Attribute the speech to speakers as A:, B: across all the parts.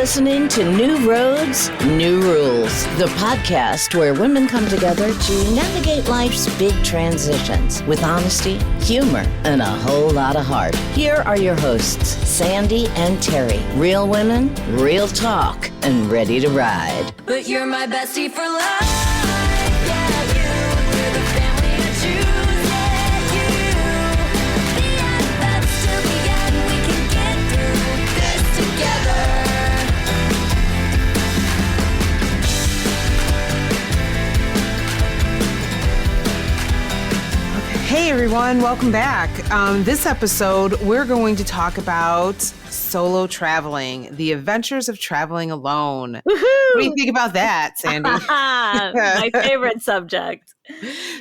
A: listening to New Roads, New Rules, the podcast where women come together to navigate life's big transitions with honesty, humor, and a whole lot of heart. Here are your hosts, Sandi and Terri. Real women, real talk, and ready to ride.
B: But you're my bestie for life. Yeah, you. You're the family I choose. Yeah, you. The BFFs till the end. We can get through this together.
C: Hey everyone, welcome back. This episode, we're going to talk about solo traveling, the adventures of traveling alone.
D: Woohoo!
C: What do you think about that, Sandi?
D: My favorite subject.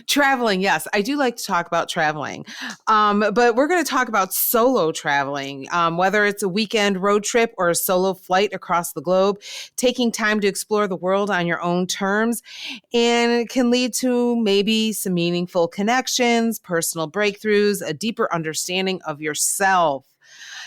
C: Traveling, yes. I do like to talk about traveling. But we're going to talk about solo traveling, whether it's a weekend road trip or a solo flight across the globe, taking time to explore the world on your own terms. And it can lead to maybe some meaningful connections, personal breakthroughs, a deeper understanding of yourself.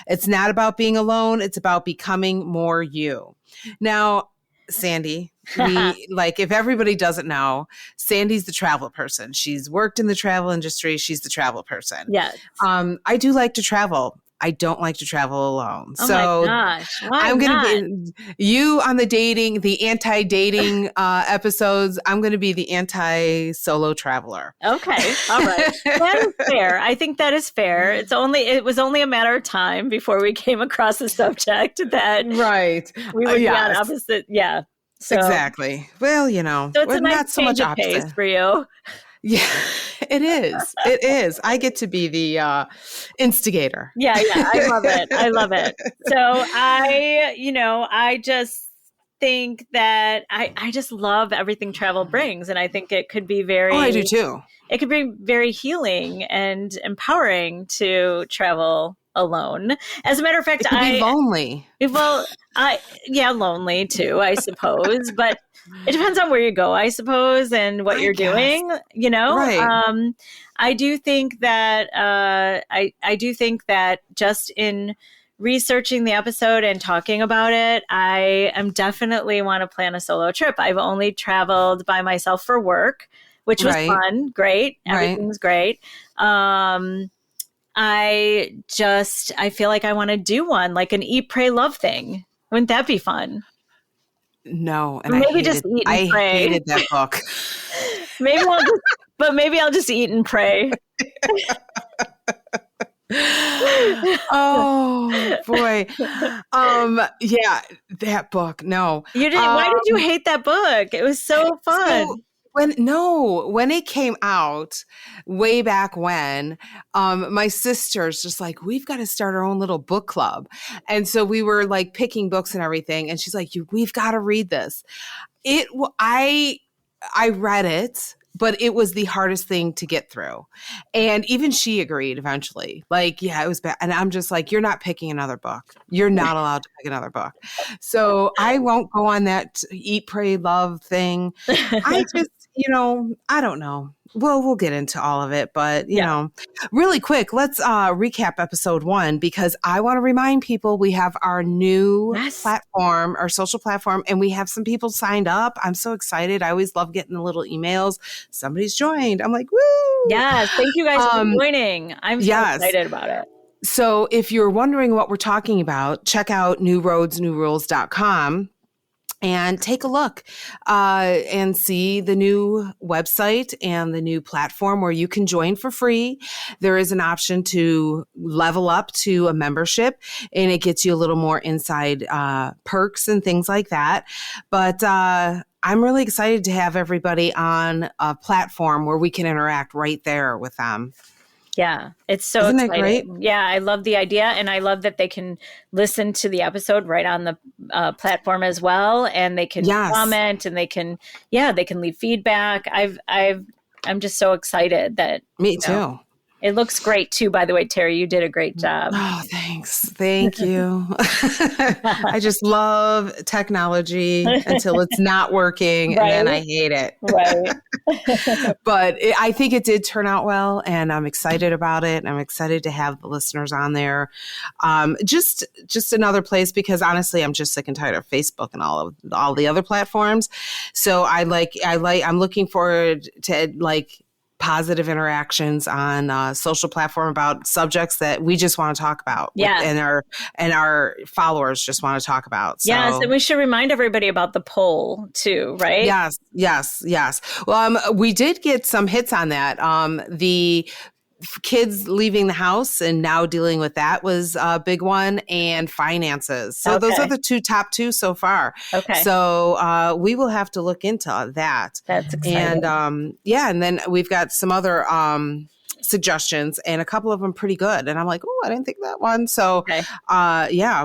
C: It's not about being alone. It's about becoming more you. Now, Sandi, if everybody doesn't know, Sandi's the travel person. She's worked in the travel industry. She's the travel person.
D: Yes.
C: I do like to travel. I don't like to travel alone.
D: Oh
C: so
D: my gosh. Why
C: I'm going
D: not?
C: to be you on the anti-dating episodes. I'm going to be the anti-solo traveler.
D: Okay. All right. That is fair. I think that is fair. It was only a matter of time before we came across the subject that
C: Right.
D: we would be on opposite. Yeah. So,
C: exactly. Well,
D: so it's a nice
C: not so much
D: change of pace
C: opposite.
D: for you.
C: Yeah, it is. It is. I get to be the instigator.
D: Yeah. I love it. I love it. So I just think that I just love everything travel brings. And I think it could be
C: Oh, I do too.
D: It could be very healing and empowering to travel alone. As a matter of fact,
C: It could be lonely.
D: Well, lonely too, I suppose. But it depends on where you go, I suppose, and what you're doing.
C: Right.
D: I do think that I do think that just in researching the episode and talking about it, I am definitely want to plan a solo trip. I've only traveled by myself for work, which was fun, great, everything's great. I feel like I want to do one, like an Eat, Pray, Love thing. Wouldn't that be fun?
C: No, and
D: maybe just eat and pray.
C: I hated that book.
D: maybe I'll just eat and pray.
C: Oh boy. Yeah, that book. No.
D: You didn't why did you hate that book? It was so fun.
C: So, when it came out way back when, my sister's just like, we've got to start our own little book club. And so we were like picking books and everything. And she's like, we've got to read this. I read it, but it was the hardest thing to get through. And even she agreed eventually. Like, yeah, it was bad. And I'm just like, you're not picking another book. You're not allowed to pick another book. So I won't go on that Eat, Pray, Love thing. I just, I don't know. We'll get into all of it, but really quick, let's recap episode 1 because I want to remind people we have our new platform, our social platform, and we have some people signed up. I'm so excited. I always love getting the little emails. Somebody's joined. I'm like, woo!
D: Yes, thank you guys for joining. I'm so excited about it.
C: So if you're wondering what we're talking about, check out newroadsnewrules.com. And take a look and see the new website and the new platform where you can join for free. There is an option to level up to a membership, and it gets you a little more inside perks and things like that. But I'm really excited to have everybody on a platform where we can interact right there with them.
D: Yeah, it's so
C: Isn't
D: exciting.
C: that great?
D: Yeah, I love the idea, and I love that they can listen to the episode right on the platform as well, and they can comment, and they can leave feedback. I'm just so excited that
C: Me too.
D: It looks great too, by the way, Terry. You did a great job.
C: Oh, thanks. Thank you. I just love technology until it's not working, and then I
D: Right?
C: hate it.
D: Right.
C: But I think it did turn out well, and I'm excited about it. I'm excited to have the listeners on there. Just another place, because honestly, I'm just sick and tired of Facebook and all the other platforms. So I'm looking forward to like positive interactions on social platform about subjects that we just want to talk about.
D: Yeah.
C: And our followers just want to talk about. So,
D: Yes, and we should remind everybody about the poll too, right?
C: Yes. Well, we did get some hits on that. The kids leaving the house and now dealing with that was a big one, and finances. So those are the top two so far.
D: Okay.
C: So we will have to look into that.
D: That's exciting.
C: And and then we've got some other suggestions, and a couple of them pretty good. And I'm like, oh, I didn't think of that one. So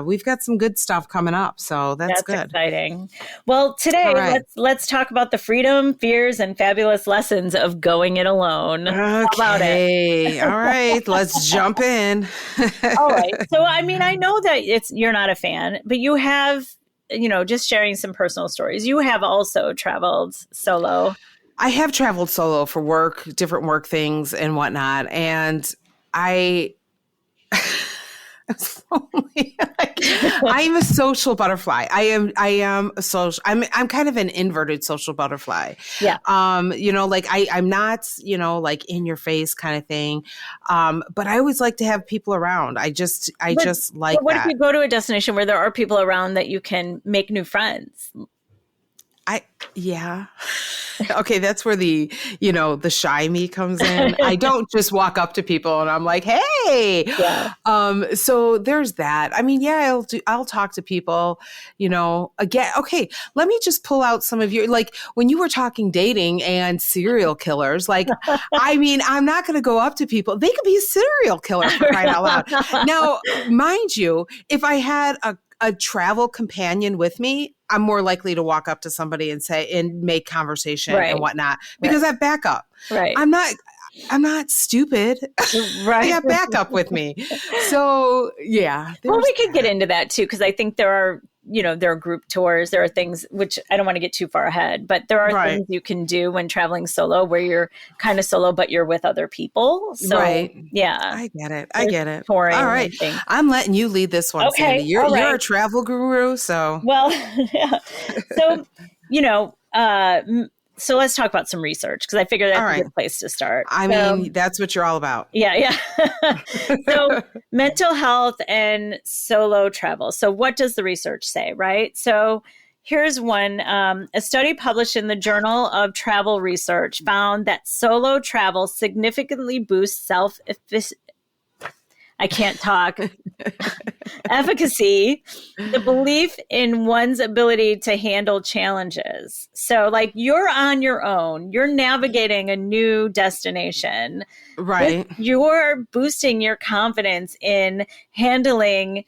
C: we've got some good stuff coming up. So that's good.
D: Exciting. Well, today
C: All right.
D: let's talk about the freedom, fears, and fabulous lessons of going it alone. How about it?
C: All right, let's jump in.
D: All right. So, I mean, I know that you're not a fan, but you have, just sharing some personal stories. You have also traveled solo.
C: I have traveled solo for work, different work things and whatnot. And I'm a social butterfly. I am a social. I'm kind of an inverted social butterfly.
D: Yeah.
C: Like I'm not, like in your face kind of thing. But I always like to have people around. I just like
D: but what
C: that.
D: if you go to a destination where there are people around that you can make new friends?
C: Okay, that's where the shy me comes in. I don't just walk up to people and I'm like, hey.
D: Yeah.
C: So there's that. I mean, I'll talk to people, again. Okay, let me just pull out some of your, like when you were talking dating and serial killers, like, I mean, I'm not going to go up to people. They could be a serial killer for crying out loud. Now, mind you, if I had a travel companion with me, I'm more likely to walk up to somebody and make conversation and whatnot, because I have backup.
D: Right.
C: I'm not stupid.
D: Right.
C: I got backup with me. So yeah.
D: Well, we could get into that too, because I think there are group tours. There are things, which I don't want to get too far ahead, but there are things you can do when traveling solo where you're kind of solo, but you're with other people. So, yeah.
C: I get it.
D: Touring.
C: All right. I'm letting you lead this one,
D: Okay.
C: Sandy. You're a travel guru, so.
D: Well, yeah. So, so let's talk about some research, because I figure that's a good place to start.
C: I mean, that's what you're all about.
D: Yeah. So mental health and solo travel. So what does the research say, right? So here's one. A study published in the Journal of Travel Research found that solo travel significantly boosts I can't talk. Efficacy, the belief in one's ability to handle challenges. So, like, you're on your own, you're navigating a new destination.
C: Right.
D: You're boosting your confidence in handling,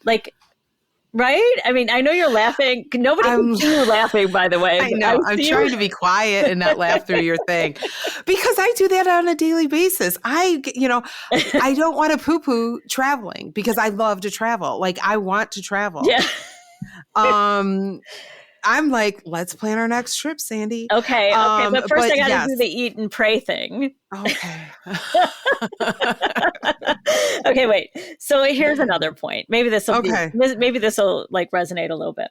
D: like, right? I mean, I know you're laughing. Nobody can see you laughing, by the way.
C: I know. I'm trying to be quiet and not laugh through your thing, because I do that on a daily basis. I don't want to poo-poo traveling, because I love to travel. Like, I want to travel.
D: Yeah.
C: I'm like, let's plan our next trip, Sandy.
D: Okay. But first I got to do the eat and pray thing.
C: Okay.
D: Okay, wait. So here's another point. Maybe this will like resonate a little bit.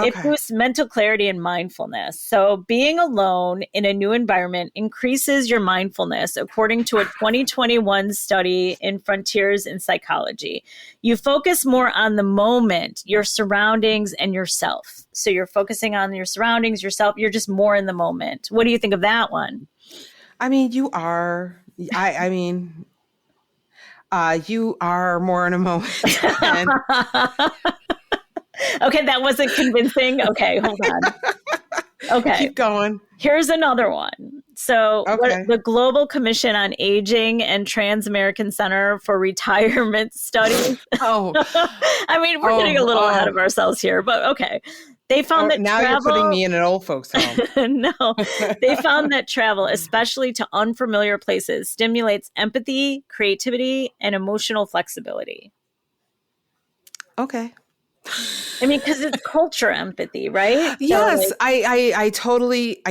D: It boosts mental clarity and mindfulness. So being alone in a new environment increases your mindfulness, according to a 2021 study in Frontiers in Psychology. You focus more on the moment, your surroundings, and yourself. So you're focusing on your surroundings, yourself. You're just more in the moment. What do you think of that one?
C: I mean, you are. You are more in a moment. And
D: okay, that wasn't convincing. Okay, hold on. Okay.
C: Keep going.
D: Here's another one. So the Global Commission on Aging and Trans-American Center for Retirement Studies.
C: Oh.
D: I mean, we're getting a little ahead of ourselves here, but okay. They found that
C: now
D: travel,
C: you're putting me in an old folks home.
D: no, they found that travel, especially to unfamiliar places, stimulates empathy, creativity, and emotional flexibility.
C: Okay.
D: I mean, because it's culture empathy, right?
C: Yes,
D: So,
C: I totally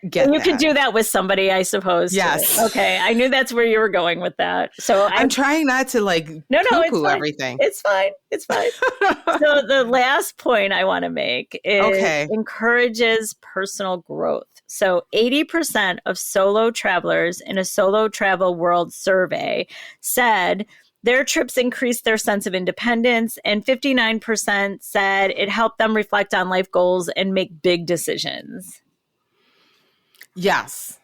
C: get
D: and you
C: that.
D: can do that with somebody, I suppose. Too.
C: Yes.
D: Okay. I knew that's where you were going with that. So
C: I'm trying not to like
D: no, it's
C: poo-poo
D: fine.
C: everything.
D: It's fine. It's fine. So the last point I want to make is
C: Okay.
D: encourages personal growth. So 80% of solo travelers in a solo travel world survey said their trips increased their sense of independence, and 59% said it helped them reflect on life goals and make big decisions.
C: Yes.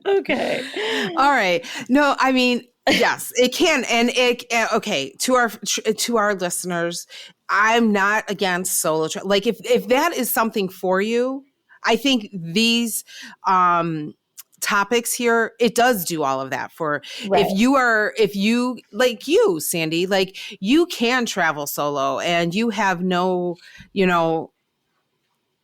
D: Okay.
C: All right. No, I mean, yes, it can. And okay, to our listeners, I'm not against solo like if that is something for you, I think these topics here, it does do all of that for
D: Right.
C: if you like you, Sandy, like you can travel solo and you have no,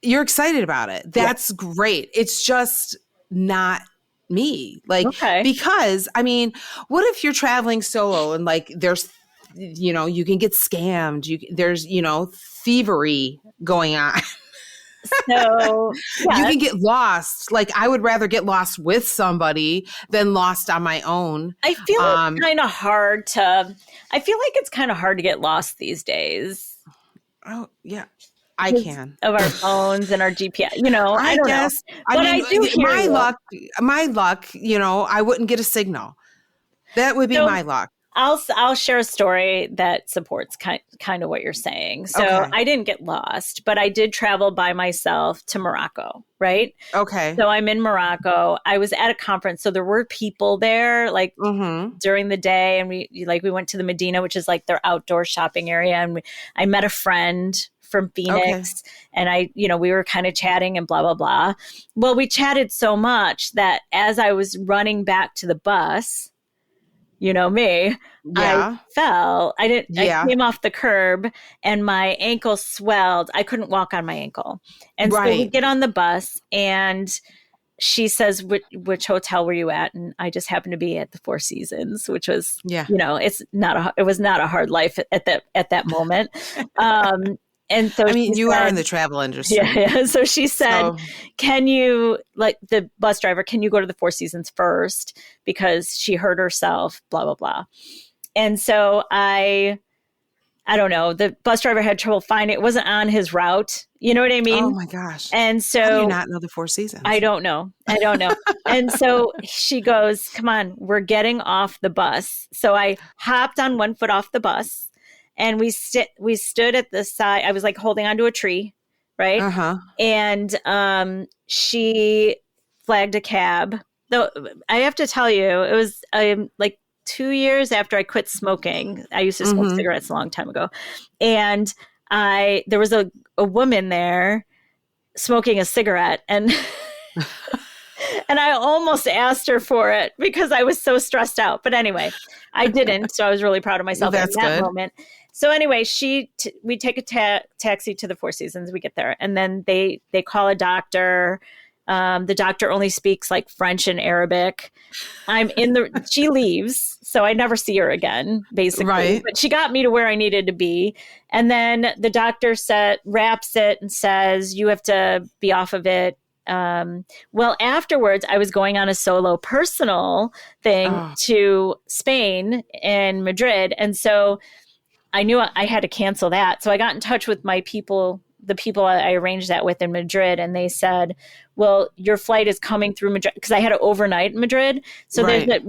C: you're excited about it. That's great. It's just not me. Like,
D: Okay.
C: because I mean, what if you're traveling solo and like there's, you can get scammed. There's, thievery going on.
D: So
C: You can get lost. Like, I would rather get lost with somebody than lost on my own.
D: I feel it's kind of hard to. I feel like it's kind of hard to get lost these days.
C: Oh, yeah. I can.
D: Of our phones and our GPS. I don't
C: guess.
D: know. But I do hear
C: my
D: you.
C: luck, I wouldn't get a signal. That would be
D: So,
C: my luck.
D: I'll share a story that supports kind of what you're saying. So
C: Okay.
D: I didn't get lost, but I did travel by myself to Morocco, right?
C: Okay.
D: So I'm in Morocco. I was at a conference, so there were people there like during the day, and we went to the Medina, which is like their outdoor shopping area, and I met a friend from Phoenix, and we were kind of chatting and blah blah blah. Well, we chatted so much that as I was running back to the bus, me, I fell. I came off the curb and my ankle swelled. I couldn't walk on my ankle. And so we get on the bus and she says, which hotel were you at? And I just happened to be at the Four Seasons, which was, it was not a hard life at that moment. And so
C: you are in the travel industry.
D: Yeah. So she said, can you, like the bus driver, can you go to the Four Seasons first? Because she hurt herself, blah, blah, blah. And so I don't know, the bus driver had trouble finding it. It wasn't on his route. You know what I mean?
C: Oh my gosh.
D: And so
C: how do you not know the Four Seasons?
D: I don't know. And so she goes, come on, we're getting off the bus. So I hopped on one foot off the bus. And we stood at the side. I was like holding onto a tree, right?
C: Uh-huh.
D: And she flagged a cab. Though I have to tell you, it was like 2 years after I quit smoking. I used to smoke cigarettes a long time ago, and there was a woman there smoking a cigarette, and and I almost asked her for it because I was so stressed out. But anyway, I didn't. So I was really proud of myself in that moment. So anyway, we take a taxi to the Four Seasons. We get there, and then they call a doctor. The doctor only speaks like French and Arabic. She leaves, so I never see her again, basically.
C: Right.
D: But she got me to where I needed to be. And then the doctor wraps it and says, you have to be off of it. Well, afterwards, I was going on a solo personal thing to Spain and Madrid. And so I knew I had to cancel that. So I got in touch with the people I arranged that with in Madrid. And they said, well, your flight is coming through Madrid, because I had to overnight in Madrid. So there's that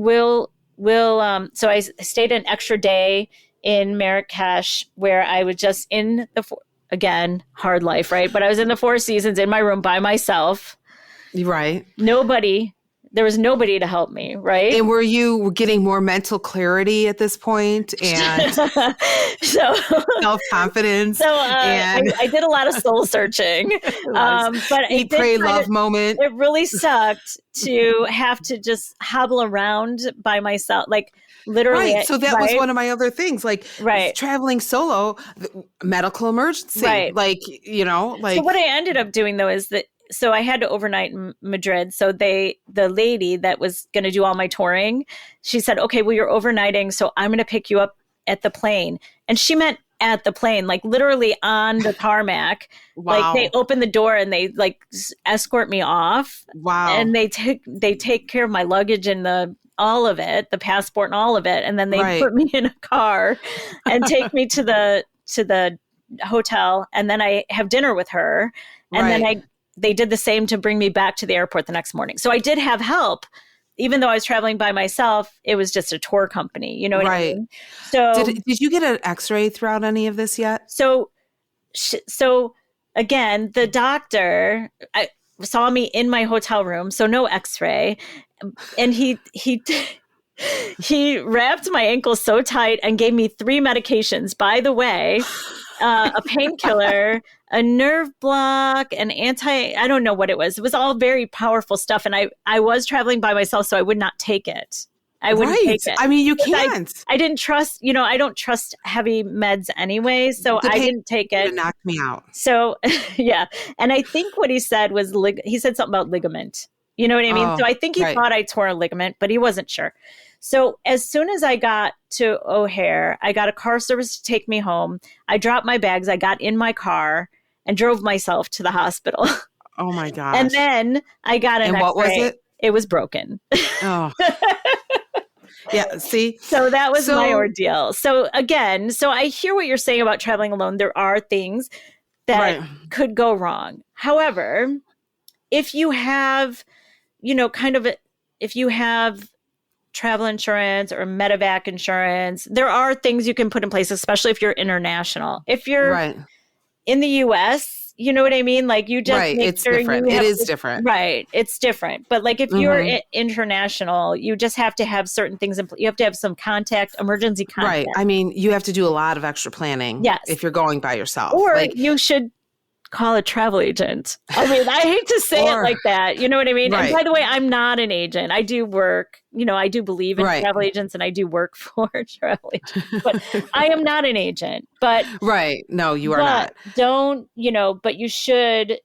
D: so I stayed an extra day in Marrakesh, where I was just in again, hard life, right? But I was in the Four Seasons in my room by myself.
C: Right.
D: Nobody There was nobody to help me, right?
C: And were you getting more mental clarity at this point and
D: So,
C: self-confidence? And
D: I did a lot of soul searching, but
C: eat,
D: it did
C: pray,
D: kind
C: love
D: of,
C: moment.
D: it really sucked to have to just hobble around by myself, like literally.
C: Right. So that was
D: right?
C: one of my other things, like
D: Right.
C: traveling solo, medical emergency.
D: Right.
C: Like, you know, like.
D: So what I ended up doing though is that so I had to overnight in Madrid. So the lady that was going to do all my touring, she said, "Okay, well you're overnighting, so I'm going to pick you up at the plane." And she meant at the plane, like literally on the tarmac.
C: Wow.
D: Like they open the door and they like escort me off.
C: Wow.
D: And they take care of my luggage and all of it, the passport and all of it, and then they
C: Right.
D: put me in a car and take me to the hotel, and then I have dinner with her, and then they did the same to bring me back to the airport the next morning. So I did have help, even though I was traveling by myself. It was just a tour company, you know what I mean? So
C: did you get an X-ray throughout any of this yet?
D: So again, the doctor saw me in my hotel room, so no X-ray, and he he wrapped my ankle so tight and gave me 3 medications. By the way, a painkiller, a nerve block, an I don't know what it was. It was all very powerful stuff, and I was traveling by myself, so I would not take it. I wouldn't take it.
C: I mean, you can't.
D: I didn't trust, I don't trust heavy meds anyway. So I didn't take it.
C: It knocked me out.
D: So, yeah. And I think what he said was, he said something about ligament. You know what I mean? So I think he thought I tore a ligament, but he wasn't sure. So as soon as I got to O'Hare, I got a car service to take me home. I dropped my bags. I got in my car and drove myself to the hospital.
C: Oh my gosh.
D: And then I got an
C: And what was
D: X-ray.
C: it?
D: It was broken.
C: Oh. Yeah, see?
D: So that was my ordeal. So again, I hear what you're saying about traveling alone. There are things that could go wrong. However, if you have, if you have travel insurance or medevac insurance, there are things you can put in place, especially if you're international. If you're in the US, you know what I mean? Like you just make
C: it's
D: sure
C: different. It is different.
D: Right. It's different. But like if you're international, you just have to have certain things. You have to have some emergency contact.
C: Right. I mean, you have to do a lot of extra planning if you're going by yourself.
D: Or you should call a travel agent. I mean, I hate to say it like that. You know what I mean? And by the way, I'm not an agent. I do work, I do believe in travel agents and I do work for travel agents, but I am not an agent. But
C: no, you are not.
D: Don't, but you should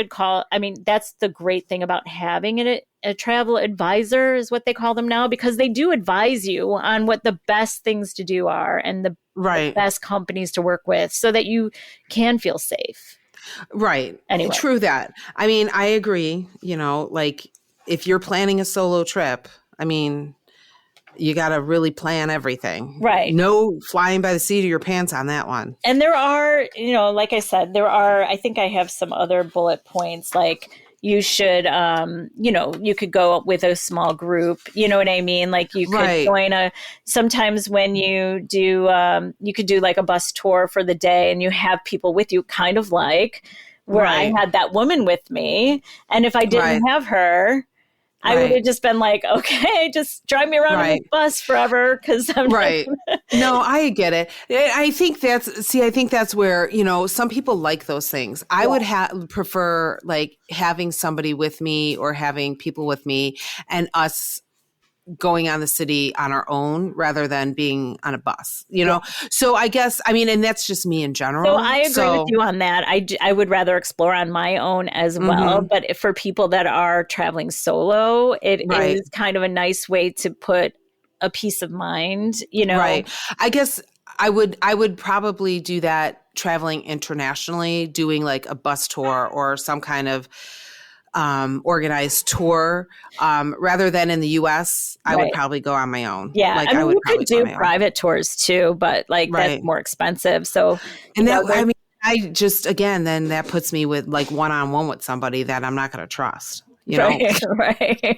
D: call. I mean, that's the great thing about having a travel advisor is what they call them now, because they do advise you on what the best things to do are and the best companies to work with so that you can feel safe.
C: Right.
D: Anyway.
C: True that. I mean, I agree, like if you're planning a solo trip, I mean, you got to really plan everything.
D: Right.
C: No flying by the seat of your pants on that one.
D: And there are, like I said, I think I have some other bullet points, like you should, you could go with a small group, you know what I mean? Like you could join sometimes when you do, you could do like a bus tour for the day and you have people with you, kind of like where I had that woman with me. And if I didn't have her, I would have just been like, okay, just drive me around on the bus forever because I'm
C: No, I get it. I think that's where, some people like those things. I would prefer like having somebody with me or having people with me and us going on the city on our own rather than being on a bus, So I guess, I mean, and that's just me in general.
D: So I agree with you on that. I would rather explore on my own as well. But for people that are traveling solo, it is kind of a nice way to put a peace of mind, Right.
C: I guess I would probably do that traveling internationally, doing like a bus tour or some kind of organized tour rather than in the US. I would probably go on my own.
D: Yeah. Like, I mean, you could do private tours too, but like that's more expensive. So,
C: and then that puts me with like one-on-one with somebody that I'm not going to trust.
D: Right.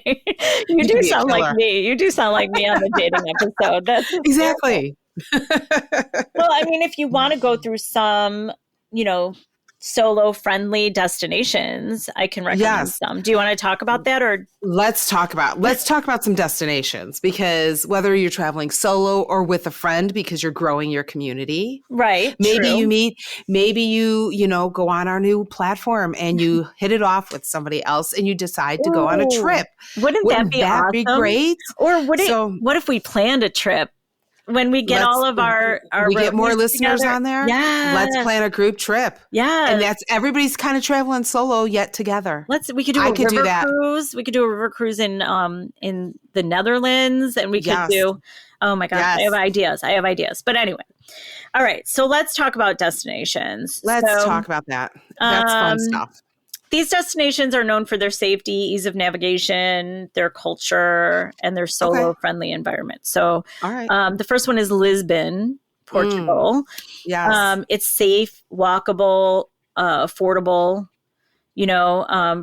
D: You do sound like me. You do sound like me on the dating episode. That's
C: exactly.
D: Well, I mean, if you want to go through some, solo friendly destinations. I can recommend some. Do you want to talk about that, or
C: let's talk about some destinations, because whether you're traveling solo or with a friend because you're growing your community,
D: right?
C: maybe
D: True.
C: you go on our new platform and you hit it off with somebody else and you decide to go on a
D: Ooh,
C: trip.
D: Wouldn't that be awesome?
C: Great?
D: Or what if we planned a trip? When we get all of our
C: we get more
D: roadies
C: listeners
D: together?
C: on there.
D: Yeah,
C: Let's plan a group trip.
D: Yeah,
C: and that's everybody's kind of traveling solo yet together.
D: We could do a river cruise. We could do a river cruise in the Netherlands, and we could do. Oh my gosh, I have ideas. But anyway, all right. So let's talk about destinations.
C: Let's talk about that. That's fun stuff.
D: These destinations are known for their safety, ease of navigation, their culture, and their solo-friendly environment. So the first one is Lisbon, Portugal.
C: Yes.
D: It's safe, walkable, affordable,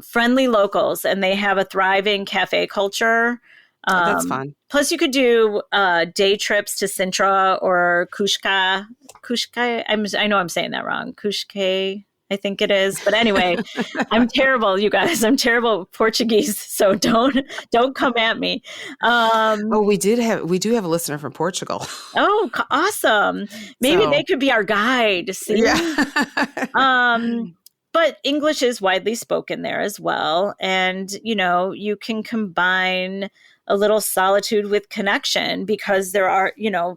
D: friendly locals, and they have a thriving cafe culture.
C: That's fun.
D: Plus, you could do day trips to Sintra or Kushka. I know I'm saying that wrong. Kushka, I think it is. But anyway, I'm terrible, you guys. I'm terrible with Portuguese, so don't come at me.
C: We do have a listener from Portugal.
D: Oh, awesome. Maybe they could be our guide. See?
C: Yeah.
D: But English is widely spoken there as well. And, you can combine a little solitude with connection, because there are,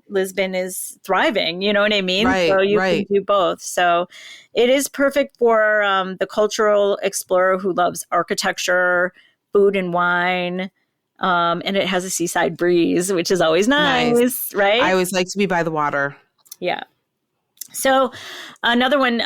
D: Lisbon is thriving, you know what I mean?
C: Right,
D: so you can do both. So it is perfect for the cultural explorer who loves architecture, food and wine. And it has a seaside breeze, which is always nice, right?
C: I always like to be by the water.
D: Yeah. So another one,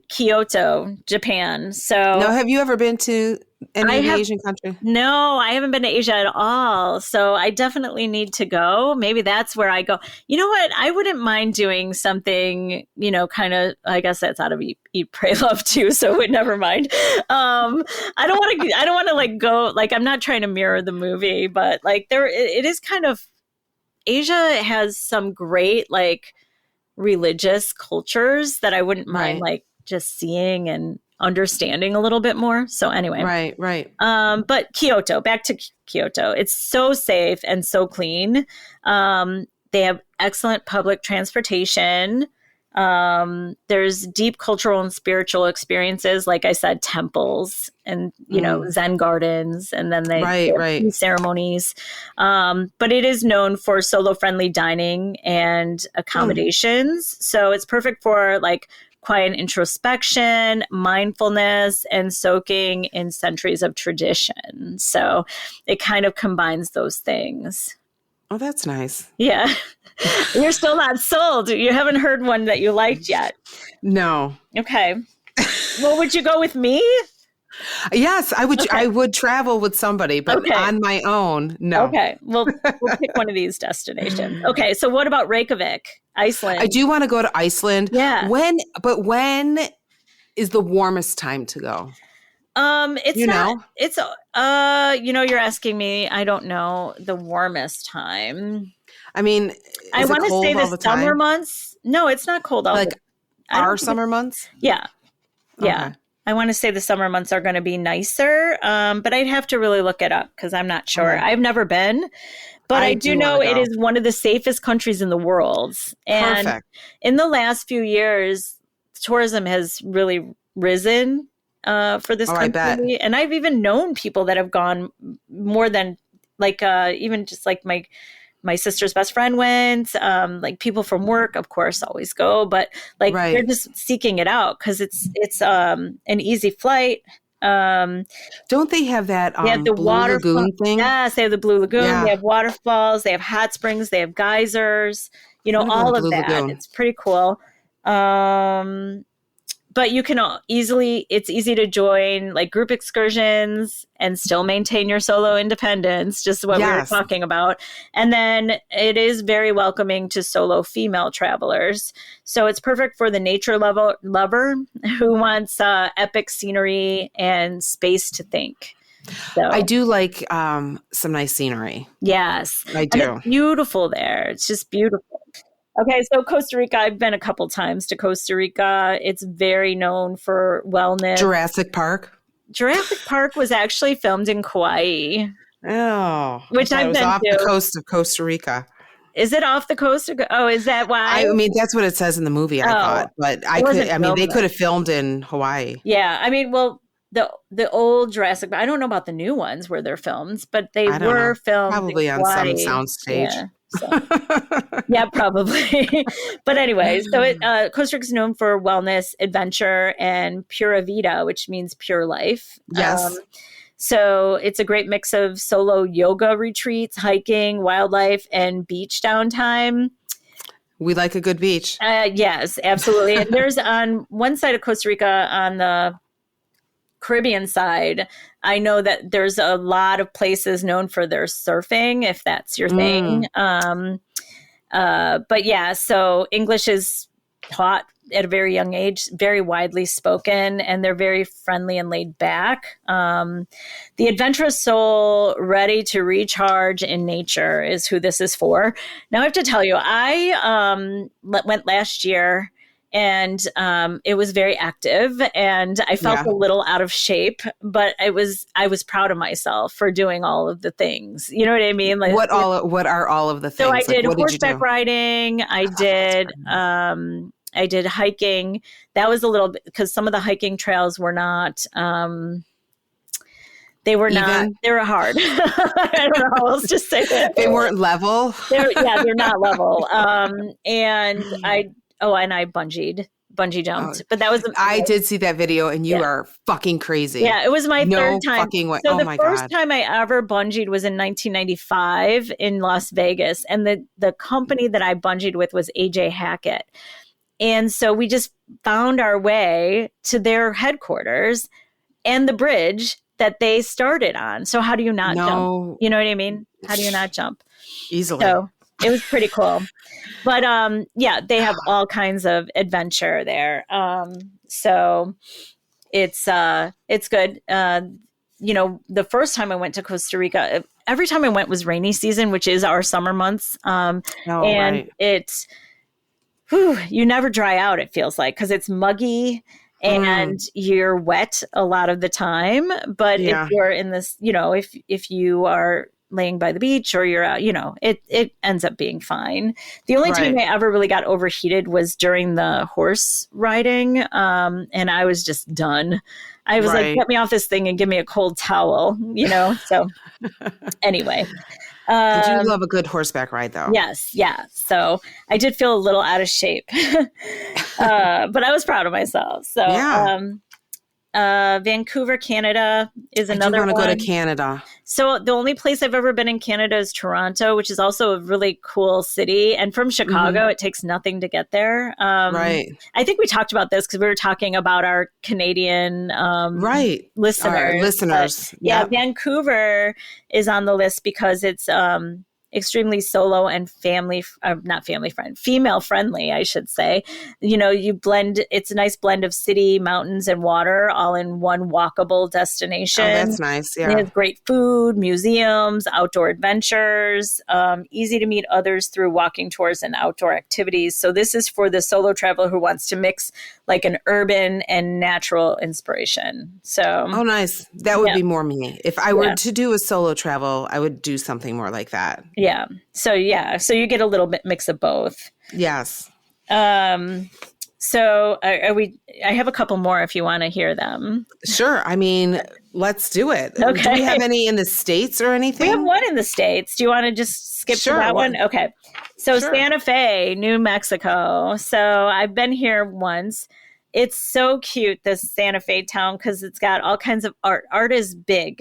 D: Kyoto, Japan. So
C: now, have you ever been to any Asian country?
D: No, I haven't been to Asia at all. So I definitely need to go. Maybe that's where I go. You know what? I wouldn't mind doing something, kind of, I guess that's out of Eat, Pray, Love too. So never mind. I don't want to like go, like, I'm not trying to mirror the movie, but like it is kind of, Asia has some great, like, religious cultures that I wouldn't mind like just seeing and understanding a little bit more. So anyway.
C: Right.
D: But Kyoto, back to Kyoto. It's so safe and so clean. They have excellent public transportation. There's deep cultural and spiritual experiences, like I said, temples and, Zen gardens, and then they have ceremonies. But it is known for solo-friendly dining and accommodations. So it's perfect for like quiet introspection, mindfulness, and soaking in centuries of tradition. So it kind of combines those things.
C: Oh, that's nice.
D: Yeah. You're still not sold. You haven't heard one that you liked yet.
C: No.
D: Okay. Well, would you go with me?
C: Yes, I would. Okay. I would travel with somebody, but on my own, no.
D: Okay. We'll pick one of these destinations. Okay. So what about Reykjavik, Iceland?
C: I do want to go to Iceland.
D: Yeah.
C: When is the warmest time to go?
D: You're asking me, I don't know the warmest time.
C: I mean,
D: I want to say the summer months. No, it's not cold all
C: like our summer months.
D: Yeah. Yeah. Okay. I want to say the summer months are going to be nicer. But I'd have to really look it up because I'm not sure. Right. I've never been, but I do know it is one of the safest countries in the world. And in the last few years, tourism has really risen for this country. And I've even known people that have gone more than like even just like my sister's best friend went, like people from work, of course, always go, but like they're just seeking it out because it's an easy flight.
C: Don't they have that
D: they have the
C: Blue Lagoon thing?
D: Yes, they have the Blue Lagoon. Yeah. They have waterfalls. They have hot springs. They have geysers. All of that. Lagoon. It's pretty cool. But you can it's easy to join like group excursions and still maintain your solo independence, just what we were talking about. And then it is very welcoming to solo female travelers. So it's perfect for the nature lover who wants epic scenery and space to think. So,
C: I do like some nice scenery.
D: Yes.
C: I do.
D: And it's beautiful there. It's just beautiful. Okay, so Costa Rica, I've been a couple times to Costa Rica. It's very known for wellness.
C: Jurassic Park.
D: Jurassic Park was actually filmed in Kauai,
C: Oh,
D: which
C: I thought it
D: I've
C: was
D: been
C: off the
D: to.
C: coast of Costa Rica.
D: Is it off the coast? Oh, is that why?
C: I mean, that's what it says in the movie, I
D: Oh,
C: thought. But
D: wasn't
C: they
D: filmed
C: could
D: there.
C: have filmed in Hawaii.
D: Yeah, I mean, well, the old Jurassic, I don't know about the new ones where they're filmed, but they
C: I don't know.
D: were filmed
C: Probably
D: in
C: on some
D: Hawaii.
C: soundstage.
D: Yeah, so. Yeah, probably. But anyway, so Costa Rica is known for wellness, adventure, and pura vida, which means pure life.
C: Yes.
D: So it's a great mix of solo yoga retreats, hiking, wildlife, and beach downtime.
C: We like a good beach.
D: Yes, absolutely. And there's on one side of Costa Rica, on the Caribbean side, I know that there's a lot of places known for their surfing, if that's your thing. But yeah, so English is taught at a very young age, very widely spoken, and they're very friendly and laid back. The adventurous soul ready to recharge in nature is who this is for. Now, I have to tell you, I went last year, and it was very active, and I felt
C: Yeah.
D: a little out of shape, but I was proud of myself for doing all of the things. You know what I mean? Like,
C: What are all of the things?
D: so I
C: Like,
D: did
C: what
D: horseback
C: you do?
D: riding. I did hiking. That was a little bit because some of the hiking trails were not. They were not.
C: Even?
D: They were hard. I don't know how else to say it.
C: They weren't level.
D: They're not level. And I bungee jumped, but that was
C: I did see that video, and you
D: Yeah.
C: are fucking crazy.
D: Yeah, it was my
C: No
D: third time.
C: fucking way.
D: So
C: Oh
D: the
C: my
D: first
C: God.
D: time I ever bungeed was in 1995 in Las Vegas, and the company that I bungeed with was AJ Hackett. And so we just found our way to their headquarters and the bridge that they started on. So how do you not
C: No.
D: jump? You know what I mean? How do you not jump?
C: Easily.
D: So it was pretty cool. But yeah, they have all kinds of adventure there. So it's good. You know, the first time I went to Costa Rica, every time I went was rainy season, which is our summer months. And
C: right.
D: it's you never dry out, it feels like, because it's muggy and you're wet a lot of the time. But
C: Yeah.
D: if you're in this, you know, if you are laying by the beach or you're out, you know, it ends up being fine. The only time I
C: Right.
D: ever really got overheated was during the horse riding. And I was just done. I was like,
C: Right.
D: get me off this thing and give me a cold towel, you know? So anyway.
C: I do love a good horseback ride, though.
D: Yes, yeah. So I did feel a little out of shape, but I was proud of myself. So
C: Yeah.
D: Vancouver, Canada is another
C: I do want to
D: one.
C: go to Canada.
D: So the only place I've ever been in Canada is Toronto, which is also a really cool city. And from Chicago, it takes nothing to get there.
C: Right.
D: I think we talked about this because we were talking about our Canadian
C: Right.
D: listeners.
C: Our listeners.
D: But, yeah,
C: Yep.
D: Vancouver is on the list because it's extremely solo and female friendly, I should say. You know, it's a nice blend of city, mountains, and water all in one walkable destination.
C: Oh, that's nice.
D: It
C: Yeah.
D: has great food, museums, outdoor adventures, easy to meet others through walking tours and outdoor activities. So this is for the solo traveler who wants to mix like an urban and natural inspiration. So
C: Oh, nice. That would
D: Yeah.
C: be more me. If I were
D: Yeah.
C: to do a solo travel, I would do something more like that.
D: yeah. So you get a little bit mix of both.
C: Yes.
D: So are we? I have a couple more if you want to hear them.
C: Sure. I mean, let's do it. Do
D: Okay.
C: we have any in the States or anything?
D: We have one in the States. Do you want to just skip
C: Sure,
D: to that
C: what-
D: one? Okay. So
C: Sure.
D: Santa Fe, New Mexico. So I've been here once. It's so cute, this Santa Fe town, because it's got all kinds of art. Art is big.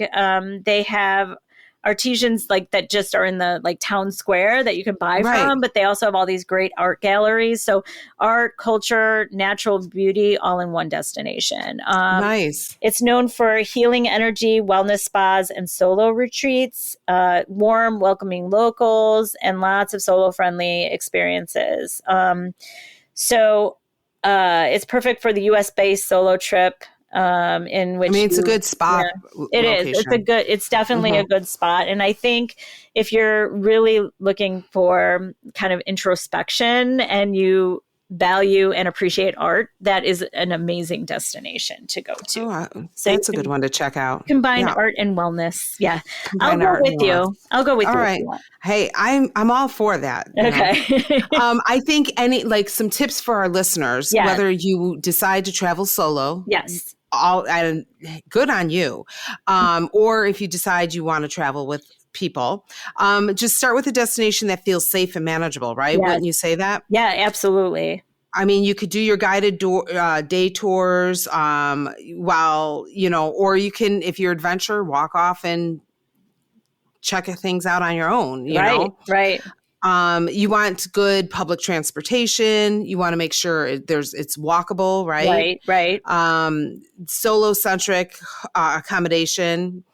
D: They have artisans like that just are in the like town square that you can buy
C: Right.
D: from, but they also have all these great art galleries. So art, culture, natural beauty, all in one destination.
C: Nice.
D: It's known for healing energy, wellness spas, and solo retreats, warm, welcoming locals, and lots of solo-friendly experiences. So it's perfect for the U.S.-based solo trip. in which
C: it's a good spot
D: it is.
C: location.
D: It's definitely a good spot. And I think if you're really looking for kind of introspection and you value and appreciate art, that is an amazing destination to go to. So
C: That's a good one to check out.
D: Combine
C: Yeah.
D: art and wellness. Yeah.
C: Combine
D: I'll
C: art
D: go
C: and
D: with you.
C: wellness.
D: I'll go with
C: All
D: you.
C: right.
D: If you want.
C: Hey, I'm all for that. you know.
D: Okay.
C: I think some tips for our listeners,
D: Yes.
C: whether you decide to travel solo,
D: Yes.
C: and good on you, or if you decide you want to travel with people, just start with a destination that feels safe and manageable, right?
D: Yes.
C: Wouldn't you say that?
D: Yeah, absolutely.
C: I mean, you could do your guided day tours while, or you can, if you're adventure, walk off and check things out on your own, you
D: Right.
C: know?
D: Right.
C: You want good public transportation. You want to make sure it's walkable, right?
D: Right. Right.
C: Solo centric accommodation.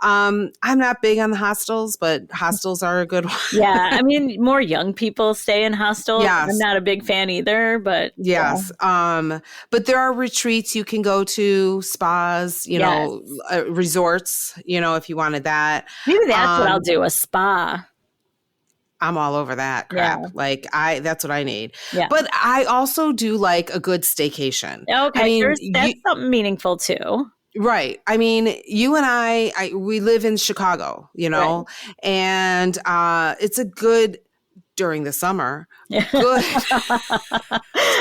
C: I'm not big on the hostels, but hostels are a good one.
D: Yeah. I mean, more young people stay in hostels.
C: Yes.
D: I'm not a big fan either, but
C: Yes. But there are retreats you can go to, spas, resorts, if you wanted that.
D: maybe that's what I'll do, a spa.
C: I'm all over that crap.
D: Yeah.
C: That's what I need.
D: Yeah.
C: But I also do like a good staycation.
D: Okay.
C: I mean,
D: That's something meaningful too.
C: right. I mean, you and I we live in Chicago, and it's a good, during the summer, good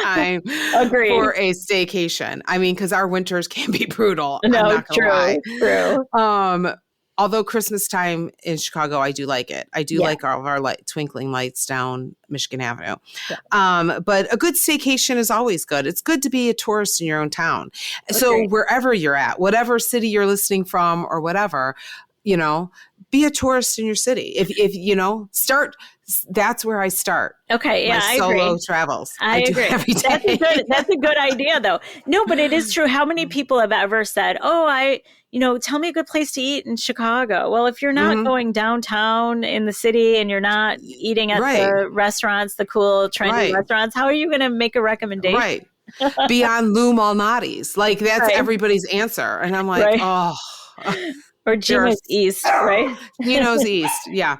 C: time
D: Agreed.
C: for a staycation. I mean, because our winters can be brutal. I'm
D: No,
C: not gonna lie.
D: true.
C: Although Christmas time in Chicago, I do like it. I do like all of our twinkling lights down Michigan Avenue.
D: Yeah.
C: But a good staycation is always good. It's good to be a tourist in your own town. So wherever you're at, whatever city you're listening from or whatever, be a tourist in your city. If start, that's where I start.
D: Okay, yeah,
C: my
D: I
C: solo
D: agree.
C: travels.
D: I
C: do
D: agree.
C: it every day.
D: That's a good idea, though. No, but it is true. How many people have ever said, "Oh, tell me a good place to eat in Chicago"? Well, if you're not going downtown in the city and you're not eating at the restaurants, the cool, trendy restaurants, how are you going to make a recommendation?
C: Right. Beyond Lou Malnati's. That's everybody's answer. And I'm like, oh.
D: Or Gino's East, right?
C: Gino's East, yeah.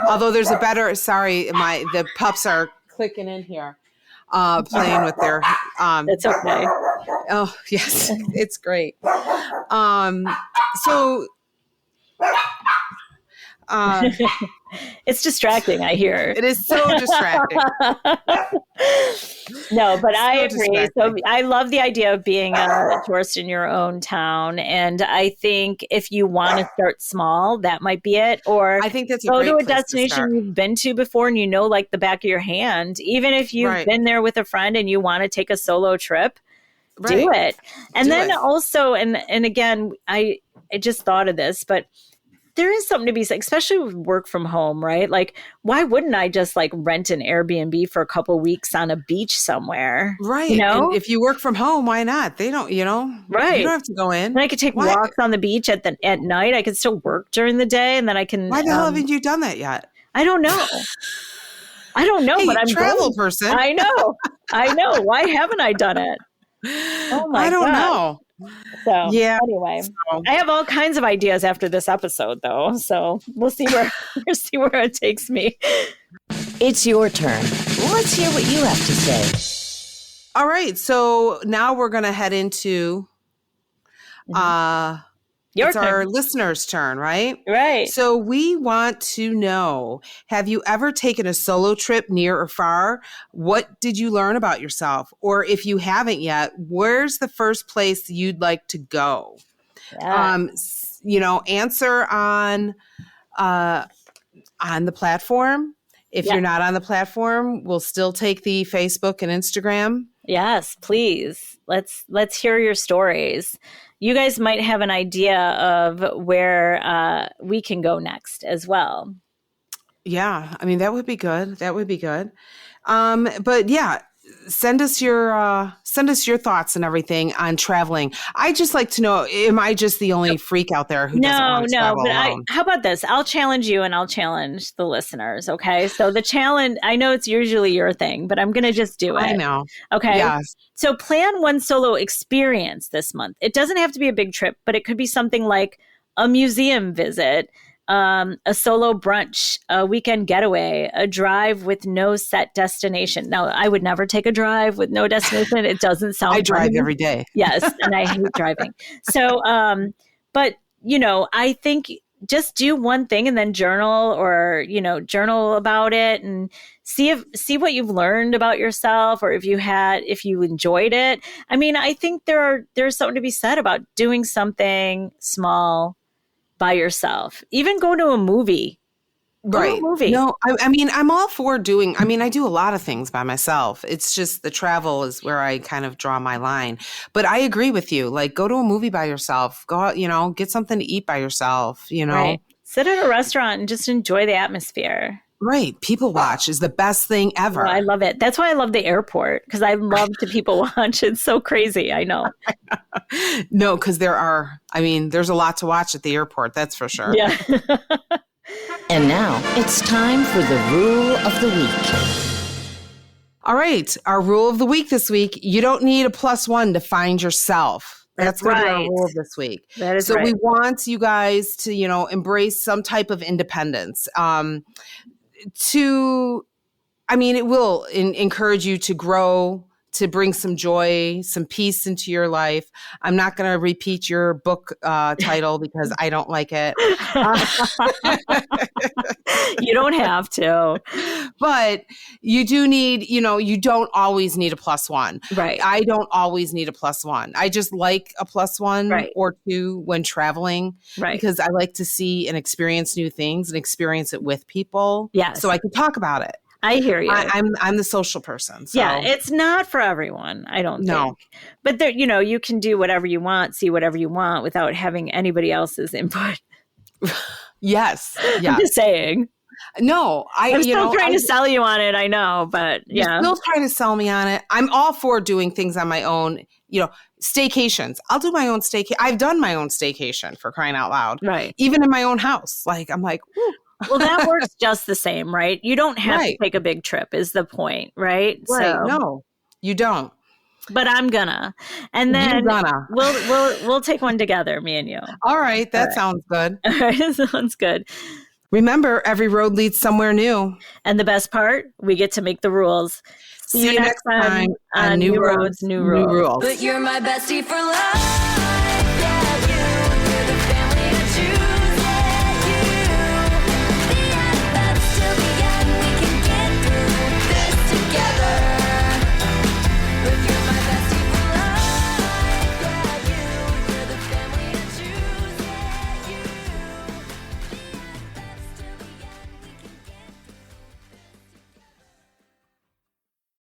C: Although there's a better, the pups are clicking in here, playing with their.
D: That's okay.
C: Oh, yes, it's great. So.
D: It's distracting, I hear.
C: It is so distracting.
D: No, but I agree. So I love the idea of being a tourist in your own town. And I think if you want to start small, that might be it. Or
C: I think that's
D: go to a destination you've been to before and like the back of your hand. Even if you've been there with a friend and you want to take a solo trip, do it. And then also, and again, I just thought of this, but there is something to be said, especially with work from home, right? Like, why wouldn't I just rent an Airbnb for a couple weeks on a beach somewhere?
C: Right. And if you work from home, why not? They don't,
D: right.
C: You don't have to go in.
D: And I could take walks on the beach at night. I could still work during the day, and then I can.
C: Why the hell haven't you done that yet?
D: I don't know.
C: Hey,
D: but I'm
C: a travel person.
D: I know. Why haven't I done it? Oh my God.
C: I don't know.
D: So anyway, I have all kinds of ideas after this episode, though. So we'll see where it takes me.
A: It's your turn. Let's hear what you have to say.
C: All right. So now we're going to head into
D: Your turn.
C: our listeners' turn, right?
D: Right.
C: So we want to know, have you ever taken a solo trip near or far? What did you learn about yourself? Or if you haven't yet, where's the first place you'd like to go?
D: Yeah.
C: Answer on the platform. If you're not on the platform, we'll still take the Facebook and Instagram.
D: Yes, please. Let's hear your stories. You guys might have an idea of where we can go next as well.
C: Yeah, I mean, that would be good. But yeah, send us your thoughts and everything on traveling. I just like to know, am I just the only freak out there who doesn't want to travel
D: but
C: alone?
D: how about this? I'll challenge you and I'll challenge the listeners. Okay. So the challenge, I know it's usually your thing, but I'm going to just do it.
C: I know.
D: Okay.
C: Yes.
D: So plan one solo experience this month. It doesn't have to be a big trip, but it could be something like a museum visit, a solo brunch, a weekend getaway, a drive with no set destination. Now, I would never take a drive with no destination. It doesn't sound
C: I drive
D: funny.
C: every day.
D: Yes, and I hate driving. So, but I think just do one thing and then journal journal about it and see what you've learned about yourself or if you enjoyed it. I mean, I think there's something to be said about doing something small by yourself. Even go to a movie.
C: Right. No, I mean, I'm all for I do a lot of things by myself. It's just the travel is where I kind of draw my line. But I agree with you. Like, go to a movie by yourself. Go out, get something to eat by yourself,
D: Right. Sit at a restaurant and just enjoy the atmosphere.
C: Right. People watch is the best thing ever.
D: Oh, I love it. That's why I love the airport, because I love to people watch. It's so crazy. I know.
C: No, because there's a lot to watch at the airport. That's for sure.
D: Yeah.
A: And now it's time for the rule of the week.
C: All right. Our rule of the week this week, you don't need a +1 to find yourself. That's going to be our
D: right.
C: rule this week.
D: That is
C: so
D: right.
C: we want you guys to, embrace some type of independence. It will encourage you to grow, to bring some joy, some peace into your life. I'm not going to repeat your book title because I don't like it.
D: You don't have to.
C: But you do need, you don't always need a +1.
D: Right.
C: I don't always need a +1. I just like a +1 or 2 when traveling.
D: Right.
C: Because I like to see and experience new things and experience it with people.
D: Yes.
C: So I can talk about it.
D: I hear you.
C: I'm the social person. So.
D: Yeah, it's not for everyone, I don't
C: No.
D: think. But there, you can do whatever you want, see whatever you want without having anybody else's input.
C: Yes. Yeah.
D: I'm just saying.
C: No,
D: I'm still trying to sell you on it, I know, but yeah.
C: You're still trying to sell me on it. I'm all for doing things on my own, staycations. I'll do my own staycation. I've done my own staycation, for crying out loud.
D: Right.
C: Even in my own house. I'm like, whew.
D: Well, that works just the same, right? You don't have
C: Right.
D: to take a big trip is the point, right?
C: Right.
D: So,
C: No, you don't.
D: but I'm gonna. And then
C: You're gonna.
D: we'll take one together, me and you.
C: All right. That
D: right.
C: sounds good.
D: All right, sounds good.
C: Remember, every road leads somewhere new.
D: And the best part, we get to make the rules.
C: See you next time on
D: New Roads, New Rules.
B: But you're my bestie for life.